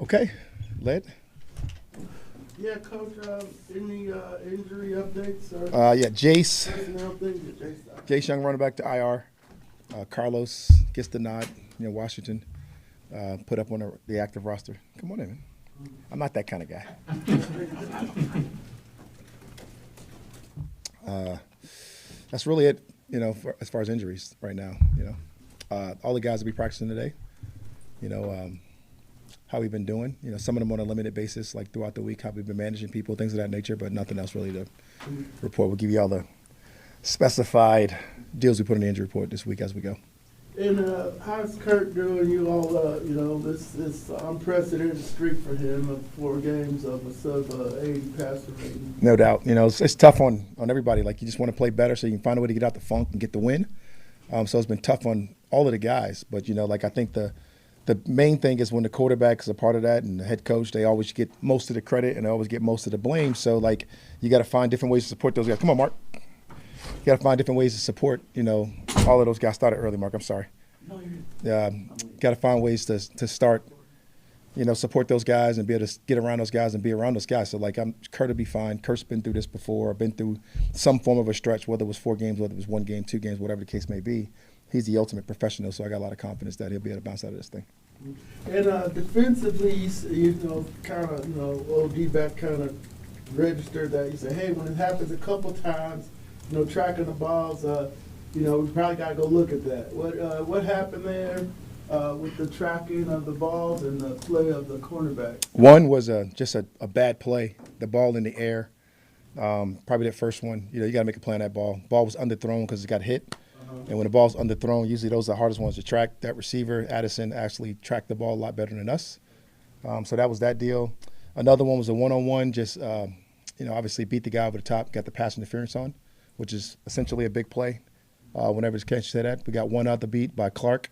Okay, Led. Yeah, Coach, any injury updates? Yeah, Jace. Personnel things? Jace Young running back to IR. Carlos gets the nod. Washington put up on the active roster. Come on in, man. I'm not that kind of guy. That's really it, as far as injuries right now. All the guys will be practicing today. How we've been doing. Some of them on a limited basis, like throughout the week, how we've been managing people, things of that nature, but nothing else really to report. We'll give you all the specified deals we put in the injury report this week as we go. And how's Kurt doing? You all, this unprecedented streak for him of 4 games of a sub-80 passer rating. No doubt. It's tough on everybody. Like, you just want to play better so you can find a way to get out the funk and get the win. So it's been tough on all of the guys. But, I think the main thing is when the quarterback is a part of that and the head coach, they always get most of the credit and they always get most of the blame. So, you got to find different ways to support those guys. Come on, Mark. You got to find different ways to support, all of those guys. Started early, Mark. I'm sorry. No, you're Got to find ways to start, support those guys and be able to get around those guys and be around those guys. So, Kurt will be fine. Kurt's been through this before, been through some form of a stretch, whether it was 4 games, whether it was 1 game, 2 games, whatever the case may be. He's the ultimate professional, so I got a lot of confidence that he'll be able to bounce out of this thing. And defensively, kind of, old D-back kind of registered that. You say, hey, when it happens a couple times, tracking the balls, we probably got to go look at that. What happened there with the tracking of the balls and the play of the cornerback? One was just a bad play, the ball in the air. Probably that first one. You got to make a play on that ball. Ball was underthrown because it got hit. And when the ball's underthrown, usually those are the hardest ones to track. That receiver, Addison, actually tracked the ball a lot better than us. So that was that deal. Another one was a one-on-one, just, obviously beat the guy over the top, got the pass interference on, which is essentially a big play. Whenever it's catch say that. We got one out the beat by Clark,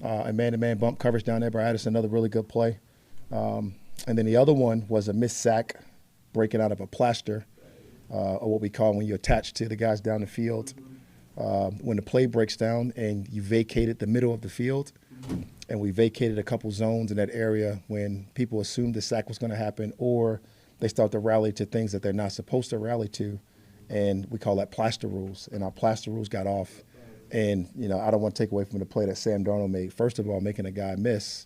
a man-to-man bump coverage down there by Addison, another really good play. And then the other one was a missed sack breaking out of a plaster, or what we call when you attach to the guys down the field. When the play breaks down and you vacated the middle of the field, and we vacated a couple zones in that area when people assumed the sack was going to happen, or they start to rally to things that they're not supposed to rally to, and we call that plaster rules. And our plaster rules got off, and I don't want to take away from the play that Sam Darnold made. First of all, making a guy miss,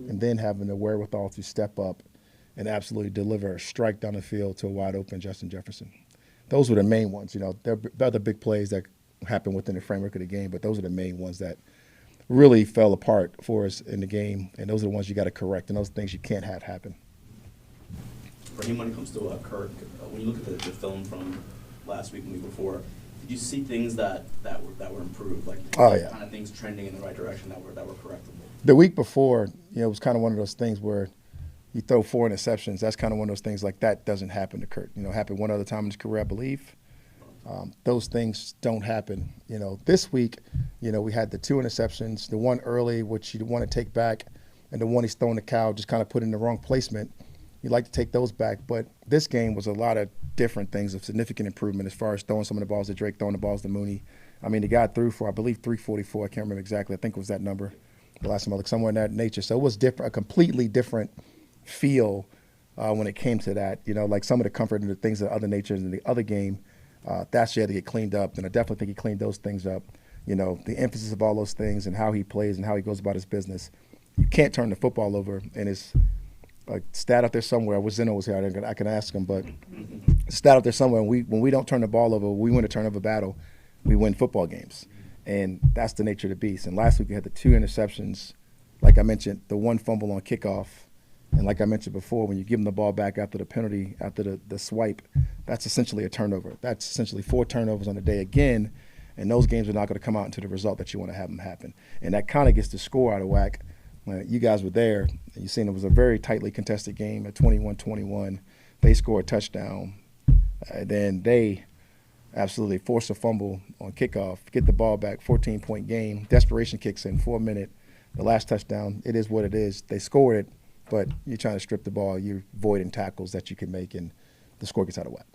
and then having the wherewithal to step up and absolutely deliver a strike down the field to a wide open Justin Jefferson. Those were the main ones. There are other big plays that happened within the framework of the game, but those are the main ones that really fell apart for us in the game, and those are the ones you got to correct, and those are things you can't have happen. Raheem, when it comes to Kirk, when you look at the film from last week and the week before, did you see things that were improved, kind of things trending in the right direction that were correctable? The week before, it was kind of one of those things where you throw 4 interceptions. That's kind of one of those things like that doesn't happen to Kurt. Happened one other time in his career, I believe. Those things don't happen. This week, we had the 2 interceptions, the one early, which you want to take back, and the one he's throwing the cow, just kind of put in the wrong placement. You'd like to take those back. But this game was a lot of different things of significant improvement as far as throwing some of the balls to Drake, throwing the balls to Mooney. I mean, the guy threw for, I believe, 344. I can't remember exactly. I think it was that number the last time I looked, somewhere in that nature. So it was different, a completely different feel when it came to that. Like some of the comfort and the things of other natures in the other game, that's had to get cleaned up, and I definitely think he cleaned those things up. The emphasis of all those things and how he plays and how he goes about his business. You can't turn the football over, and it's a stat out there somewhere. I wish Zeno was here. I can ask him, but a stat out there somewhere. When we don't turn the ball over, we win a turnover battle. We win football games, and that's the nature of the beast. And last week we had the 2 interceptions. Like I mentioned, the 1 fumble on kickoff. And like I mentioned before, when you give them the ball back after the penalty, after the swipe, that's essentially a turnover. That's essentially 4 turnovers on the day again, and those games are not going to come out into the result that you want to have them happen. And that kind of gets the score out of whack. When you guys were there, and you seen it was a very tightly contested game at 21-21. They score a touchdown. Then they absolutely force a fumble on kickoff, get the ball back, 14-point game. Desperation kicks in, 4 minute. The last touchdown, it is what it is. They scored it. But you're trying to strip the ball, you're voiding tackles that you can make, and the score gets out of whack.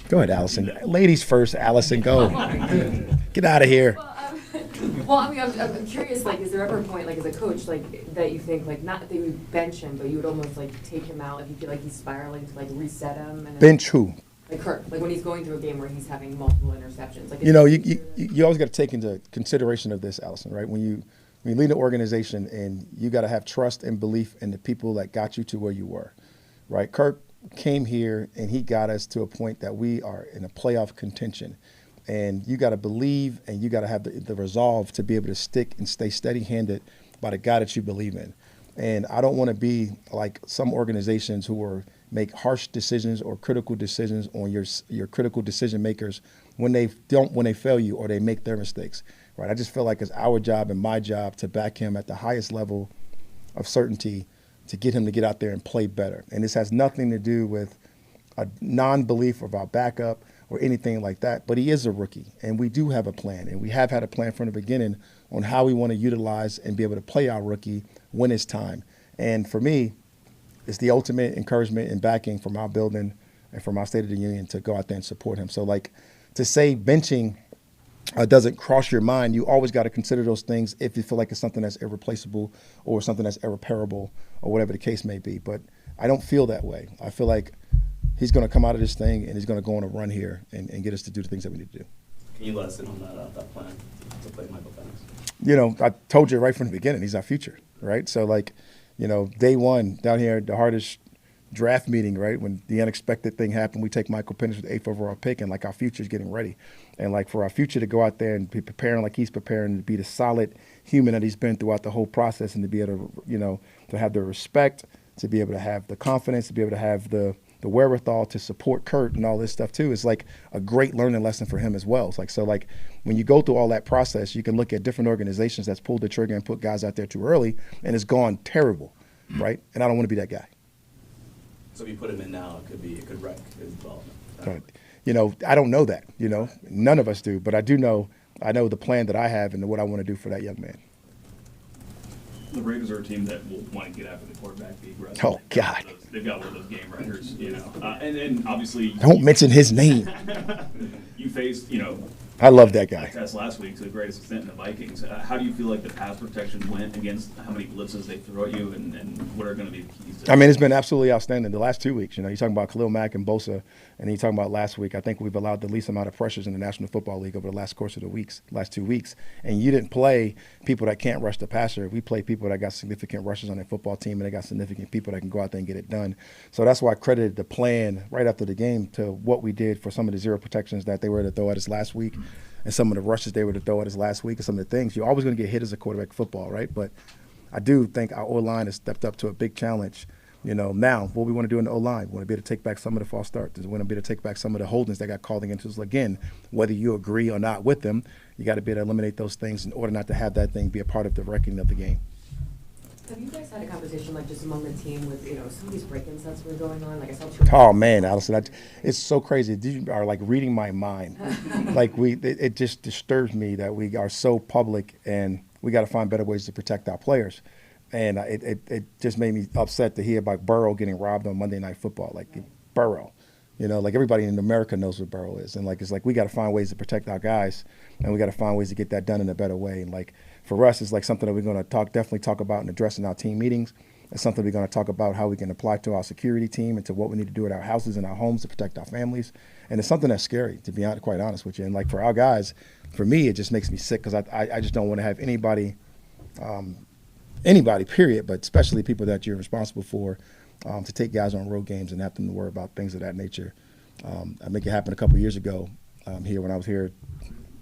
Go ahead, Allison. Ladies first, Allison, go. Get out of here. Well, Well, I mean, I'm curious, like, is there ever a point, like, as a coach, like, that you think, like, not that you would bench him, but you would almost, like, take him out if you feel like he's spiraling to, like, reset him? And Bench who? Like Kirk, like when he's going through a game where he's having multiple interceptions. Like, You always got to take into consideration of this, Allison, right? When you lead an organization and you got to have trust and belief in the people that got you to where you were, right? Kirk came here and he got us to a point that we are in a playoff contention. And you got to believe and you got to have the resolve to be able to stick and stay steady-handed by the guy that you believe in. And I don't want to be like some organizations who make harsh decisions or critical decisions on your critical decision makers when they fail you or they make their mistakes, right? I just feel like it's our job and my job to back him at the highest level of certainty to get him to get out there and play better. And this has nothing to do with a non-belief of our backup or anything like that, but he is a rookie, and we do have a plan, and we have had a plan from the beginning on how we want to utilize and be able to play our rookie when it's time. And for me, it's the ultimate encouragement and backing from our building and from our State of the Union to go out there and support him. So, like, to say benching doesn't cross your mind, you always got to consider those things if you feel like it's something that's irreplaceable or something that's irreparable or whatever the case may be. But I don't feel that way. I feel like he's going to come out of this thing and he's going to go on a run here and get us to do the things that we need to do. Can you let us in on that plan to play Michael Penix? You know, I told you right from the beginning, he's our future, right? So, like, you know, day one down here, the hardest draft meeting, right? When the unexpected thing happened, we take Michael Penix with the 8th overall pick, and like our future is getting ready. And like for our future to go out there and be preparing like he's preparing to be the solid human that he's been throughout the whole process and to be able to, you know, to have the respect, to be able to have the confidence, to be able to have the wherewithal to support Kurt and all this stuff too is like a great learning lesson for him as well. It's like, so like when you go through all that process, you can look at different organizations that's pulled the trigger and put guys out there too early and it's gone terrible, right? And I don't want to be that guy. So if you put him in now, it could wreck his development. You know, I don't know that, you know, none of us do, but I know the plan that I have and what I want to do for that young man. The Raiders are a team that will want to get after the quarterback, be aggressive. Oh, God. They've got one of those game writers, you know. And obviously... Don't mention his name. You faced, you know... I love that guy. Test last week to the greatest extent in the Vikings. How do you feel like the pass protection went against how many blitzes they throw at you and what are going to be the keys to I mean, it's been absolutely outstanding the last 2 weeks. You know, you're talking about Khalil Mack and Bosa, and you're talking about last week. I think we've allowed the least amount of pressures in the National Football League over the last course of the last 2 weeks. And you didn't play people that can't rush the passer. We play people that got significant rushes on their football team, and they got significant people that can go out there and get it done. So that's why I credited the plan right after the game to what we did for some of the zero protections that they were to throw at us last week. And some of the rushes they were to throw at us last week and some of the things. You're always going to get hit as a quarterback football, right? But I do think our O-line has stepped up to a big challenge. You know, now what we want to do in the O-line, we want to be able to take back some of the false starts. We want to be able to take back some of the holdings that got called against us. Again, whether you agree or not with them, you got to be able to eliminate those things in order not to have that thing be a part of the reckoning of the game. Have you guys had a conversation, like, just among the team with, you know, some of these break-in sets were going on? Like, I saw Oh, man, Allison, it's so crazy. You are, like, reading my mind. Like, it just disturbs me that we are so public and we got to find better ways to protect our players. And it just made me upset to hear about Burrow getting robbed on Monday Night Football. Like, Burrow. You know, like everybody in America knows what Burrow is. And, like, it's like we got to find ways to protect our guys and we got to find ways to get that done in a better way. And, like, for us, it's like something that we're going to definitely talk about and address in our team meetings. It's something we're going to talk about how we can apply to our security team and to what we need to do at our houses and our homes to protect our families. And it's something that's scary, to be quite honest with you. And, like, for our guys, for me, it just makes me sick because I just don't want to have anybody, period, but especially people that you're responsible for, to take guys on road games and have them to worry about things of that nature. I make it happen a couple of years ago here when I was here,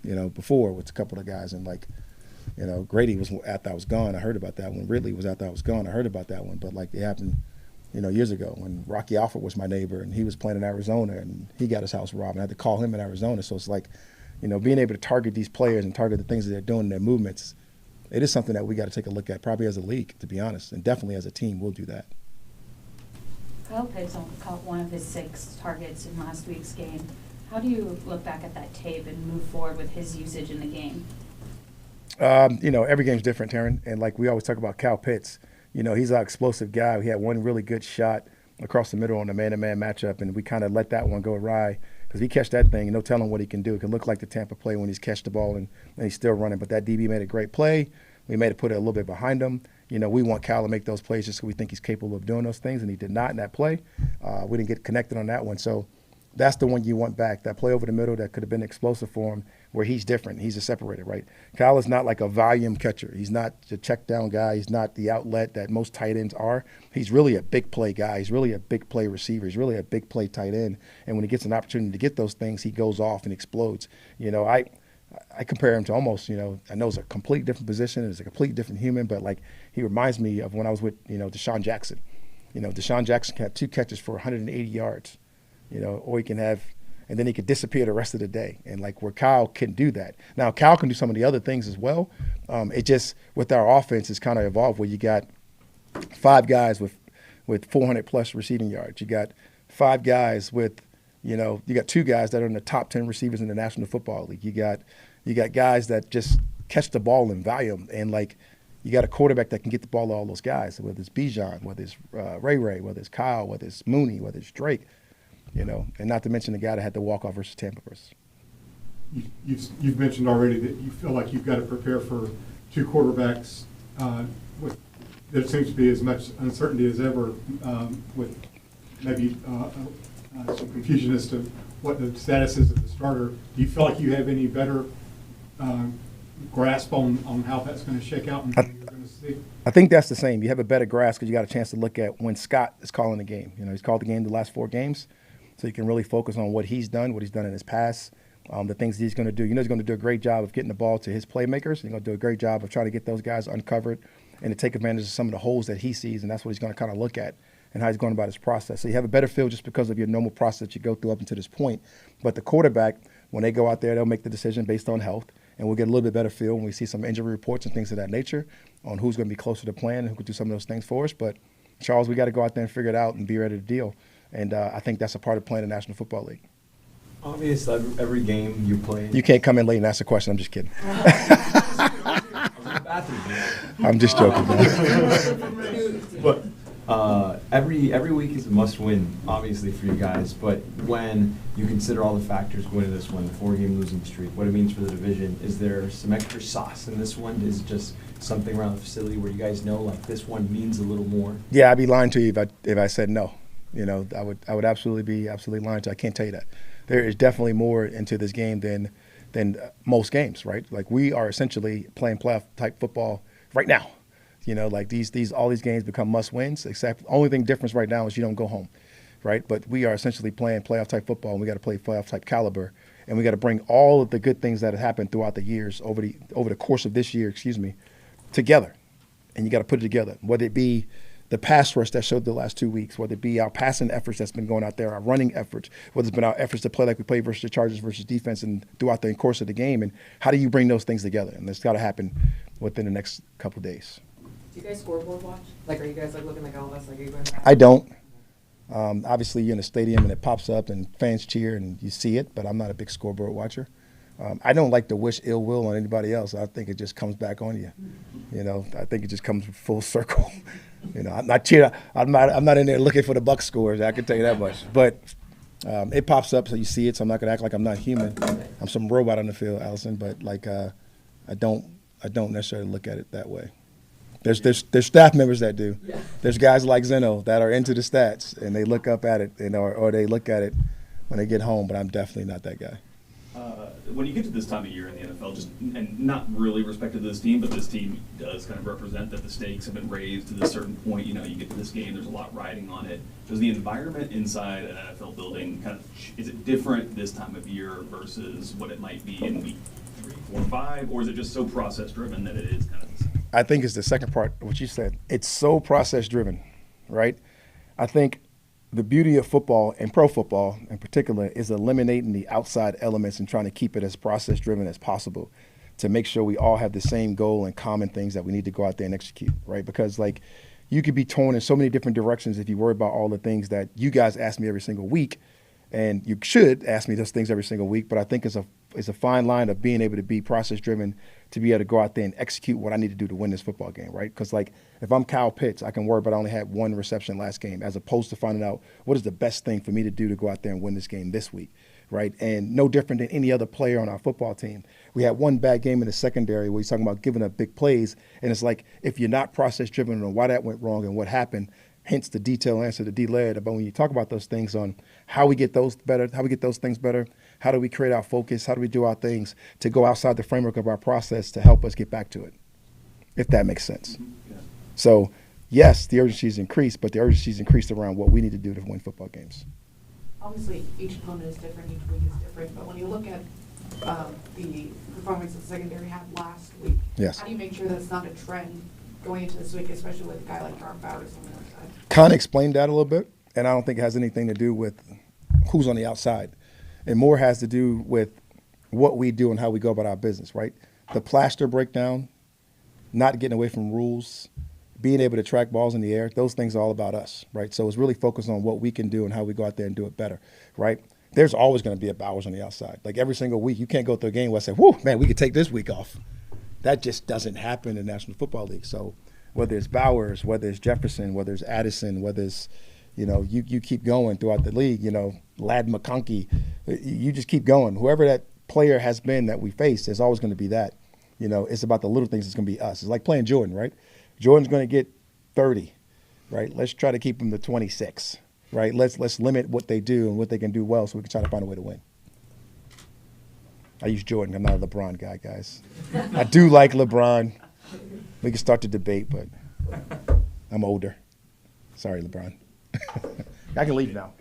you know, before with a couple of guys. And, like, you know, Grady was after I was gone. I heard about that one. Ridley was after I was gone. I heard about that one. But, like, it happened, you know, years ago when Rocky Alford was my neighbor and he was playing in Arizona and he got his house robbed. And I had to call him in Arizona. So it's like, you know, being able to target these players and target the things that they're doing in their movements, it is something that we got to take a look at, probably as a league, to be honest. And definitely as a team, we'll do that. Kyle Pitts caught one of his 6 targets in last week's game. How do you look back at that tape and move forward with his usage in the game? You know, every game's different, Taryn. And like we always talk about Kyle Pitts, you know, he's an explosive guy. He had one really good shot across the middle on the man-to-man matchup, and we kind of let that one go awry Because he catch that thing, no telling what he can do. It can look like the Tampa play when he's catch the ball and he's still running. But that DB made a great play. We made it put it a little bit behind him. We want Cal to make those plays just because we think he's capable of doing those things, and he did not in that play. We didn't get connected on that one. So that's the one you want back, that play over the middle that could have been explosive for him, where he's different. He's a separator, right? Cal is not like a volume catcher. He's not the check down guy. He's not the outlet that most tight ends are. He's really a big play guy. He's really a big play receiver. He's really a big play tight end. And when he gets an opportunity to get those things, he goes off and explodes. I compare him to almost, I know it's a complete different position. It's a complete different human, but like he reminds me of when I was with, Deshaun Jackson. Deshaun Jackson can have 2 catches for 180 yards, or he can have, and then he could disappear the rest of the day. And like where Kyle can do that. Now, Kyle can do some of the other things as well. It just, with our offense, it's kind of evolved where you got 5 guys with 400 plus receiving yards. You got 5 guys with, you got 2 guys that are in the top 10 receivers in the National Football League. You got guys that just catch the ball in volume, and like you got a quarterback that can get the ball to all those guys, whether it's Bijan, whether it's Ray, whether it's Kyle, whether it's Mooney, whether it's Drake, and not to mention the guy that had the walk-off versus Tampa versus. You've mentioned already that you feel like you've got to prepare for 2 quarterbacks with there seems to be as much uncertainty as ever with maybe some confusion as to what the status is of the starter. Do you feel like you have any better grasp on how that's going to shake out and what you're going to see? I think that's the same. You have a better grasp because you got a chance to look at when Scott is calling the game. He's called the game the last 4 games, so you can really focus on what he's done in his past, the things he's going to do. He's going to do a great job of getting the ball to his playmakers. He's going to do a great job of trying to get those guys uncovered and to take advantage of some of the holes that he sees, and that's what he's going to kind of look at and how he's going about his process. So you have a better feel just because of your normal process that you go through up until this point. But the quarterback, when they go out there, they'll make the decision based on health, and we'll get a little bit better feel when we see some injury reports and things of that nature on who's going to be closer to playing and who could do some of those things for us. But, Charles, we got to go out there and figure it out and be ready to deal. And I think that's a part of playing the National Football League. Obviously, every game you play. You can't come in late and ask a question. I'm just kidding. I'm just joking, man. But every week is a must-win, obviously, for you guys. But when you consider all the factors going into this one, the 4-game losing streak, what it means for the division, is there some extra sauce in this one? Is it just something around the facility where you guys know, like, this one means a little more? Yeah, I'd be lying to you if I said no. I would absolutely be lying to you. I can't tell you that. There is definitely more into this game than most games, right? Like, we are essentially playing playoff type football right now. Like all these games become must wins, except the only thing difference right now is you don't go home, right? But we are essentially playing playoff type football, and we got to play playoff type caliber, and we got to bring all of the good things that have happened throughout the years over the course of this year, together. And you got to put it together, whether it be the pass rush that showed the last 2 weeks, whether it be our passing efforts that's been going out there, our running efforts, whether it's been our efforts to play like we played versus the Chargers versus defense and throughout the course of the game, and how do you bring those things together? And it's got to happen within the next couple of days. Do you guys scoreboard watch? Like, are you guys like looking like all of us? Like, are you going back? I don't. Obviously, you're in a stadium and it pops up and fans cheer and you see it, but I'm not a big scoreboard watcher. I don't like to wish ill will on anybody else. I think it just comes back on you. I think it just comes full circle. I'm not cheering. I'm not in there looking for the Bucs scores. I can tell you that much. But it pops up, so you see it. So I'm not gonna act like I'm not human. I'm some robot on the field, Allison. But like, I don't necessarily look at it that way. There's staff members that do. Yeah. There's guys like Zeno that are into the stats and they look up at it, or they look at it when they get home. But I'm definitely not that guy. When you get to this time of year in the NFL, and not really respect to this team, but this team does kind of represent that the stakes have been raised to this certain point. You get to this game, there's a lot riding on it. Does the environment inside an NFL building is it different this time of year versus what it might be in week 3, 4, 5, or is it just so process driven that it is kind of the same? I think it's the second part of what you said. It's so process driven, right? I think the beauty of football and pro football in particular is eliminating the outside elements and trying to keep it as process driven as possible to make sure we all have the same goal and common things that we need to go out there and execute, right? Because like you could be torn in so many different directions if you worry about all the things that you guys ask me every single week, and you should ask me those things every single week, but I think it's a fine line of being able to be process driven to be able to go out there and execute what I need to do to win this football game, right? Because like if I'm Kyle Pitts, I can worry about I only had 1 reception last game as opposed to finding out what is the best thing for me to do to go out there and win this game this week, right? And no different than any other player on our football team. We had one bad game in the secondary where he's talking about giving up big plays, and it's like if you're not process-driven on why that went wrong and what happened, hence the detailed answer to D-Led. But when you talk about those things on how we get those better, how we get those things better, how do we create our focus, how do we do our things to go outside the framework of our process to help us get back to it, if that makes sense. Yeah. So, yes, the urgency's increased, but the urgency's increased around what we need to do to win football games. Obviously, each opponent is different, each week is different, but when you look at the performance that the secondary had last week, Yes. how do you make sure that's not a trend going into this week, especially with a guy like Darren Bowers on the other side? Kind of explained that a little bit, and I don't think it has anything to do with who's on the outside. It more has to do with what we do and how we go about our business, right? The plaster breakdown, not getting away from rules, being able to track balls in the air, those things are all about us, right? So it's really focused on what we can do and how we go out there and do it better, right? There's always going to be a Bowers on the outside. Like every single week, you can't go through a game where I say, whoo, man, we could take this week off. That just doesn't happen in the National Football League. So whether it's Bowers, whether it's Jefferson, whether it's Addison, whether it's, you keep going throughout the league, Lad McConkey, you just keep going. Whoever that player has been that we face, there's always going to be that. It's about the little things that's going to be us. It's like playing Jordan, right? Jordan's going to get 30, right? Let's try to keep him to 26, right? Let's limit what they do and what they can do well so we can try to find a way to win. I use Jordan. I'm not a LeBron guy, guys. I do like LeBron. We can start the debate, but I'm older. Sorry, LeBron. I can leave now.